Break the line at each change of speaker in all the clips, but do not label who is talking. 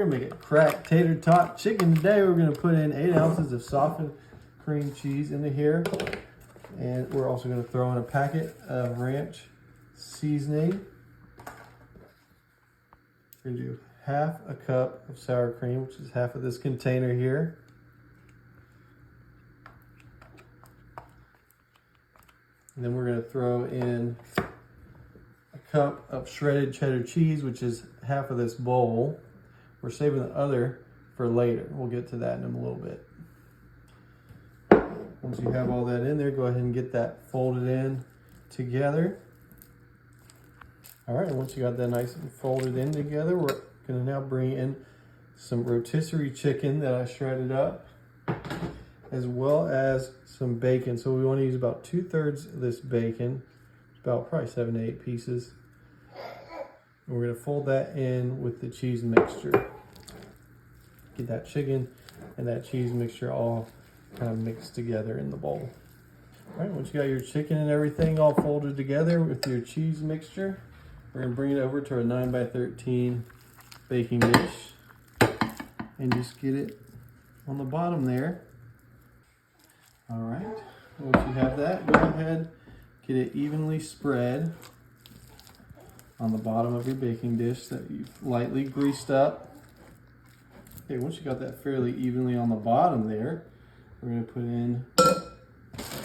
We're gonna make a cracked tater tot chicken today. We're gonna put in 8 ounces of softened cream cheese into here. And we're also gonna throw in a packet of ranch seasoning. We're gonna do half a cup of sour cream, which is half of this container here. And then we're gonna throw in a cup of shredded cheddar cheese, which is half of this bowl. We're saving the other for later. We'll get to that in a little bit. Once you have all that in there, go ahead and get that folded in together. All right, once you got that nice and folded in together, we're gonna now bring in some rotisserie chicken that I shredded up, as well as some bacon. So we wanna use about 2/3 of this bacon, about probably 7 to 8 pieces. And we're gonna fold that in with the cheese mixture. Get that chicken and that cheese mixture all kind of mixed together in the bowl. All right, once you got your chicken and everything all folded together with your cheese mixture, we're gonna bring it over to our 9x13 baking dish and just get it on the bottom there. All right, once you have that, go ahead, get it evenly spread on the bottom of your baking dish that you've lightly greased up. Okay, once you got that fairly evenly on the bottom there, we're gonna put in the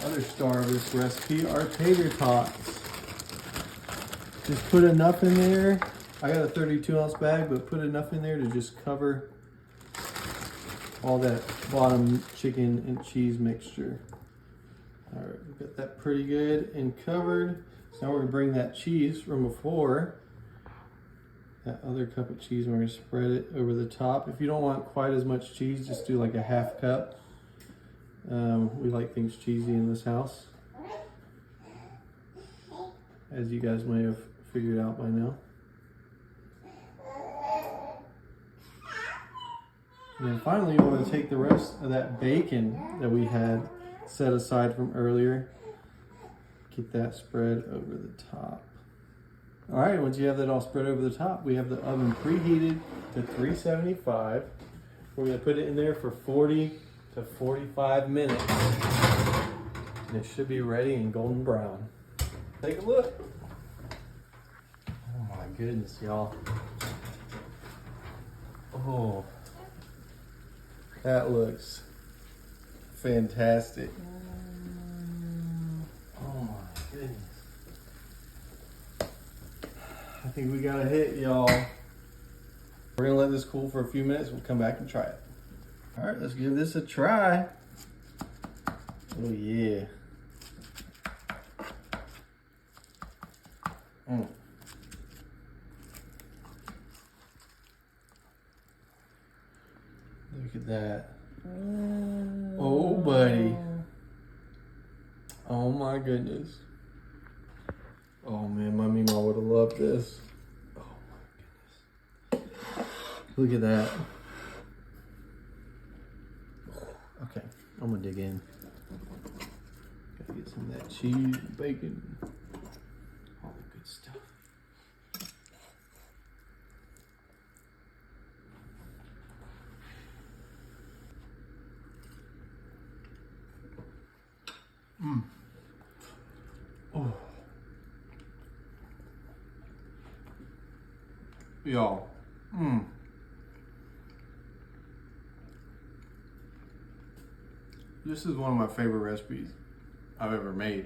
other star of this recipe, our tater tots. Just put enough in there. I got a 32-ounce bag, but put enough in there to just cover all that bottom chicken and cheese mixture. All right, we've got that pretty good and covered. So now we're gonna bring that cheese from before, that other cup of cheese, and we're gonna spread it over the top. If you don't want quite as much cheese, just do like a half cup. We like things cheesy in this house, as you guys may have figured out by now. And then finally, you want to take the rest of that bacon that we had set aside from earlier, get that spread over the top. All right, once you have that all spread over the top, we have the oven preheated to 375. We're gonna put it in there for 40 to 45 minutes. And it should be ready and golden brown. Take a look. Oh my goodness, y'all. Oh, that looks fantastic. Oh my goodness. I think we got a hit, y'all. We're gonna let this cool for a few minutes. We'll come back and try it. All right, let's give this a try. Oh yeah. Look at that. Oh, buddy. Oh my goodness. Oh man, my Mima would have loved this. Oh my goodness. Look at that. Okay, I'm gonna dig in. Gotta get some of that cheese, bacon, all the good stuff. Oh. Y'all. This is one of my favorite recipes I've ever made.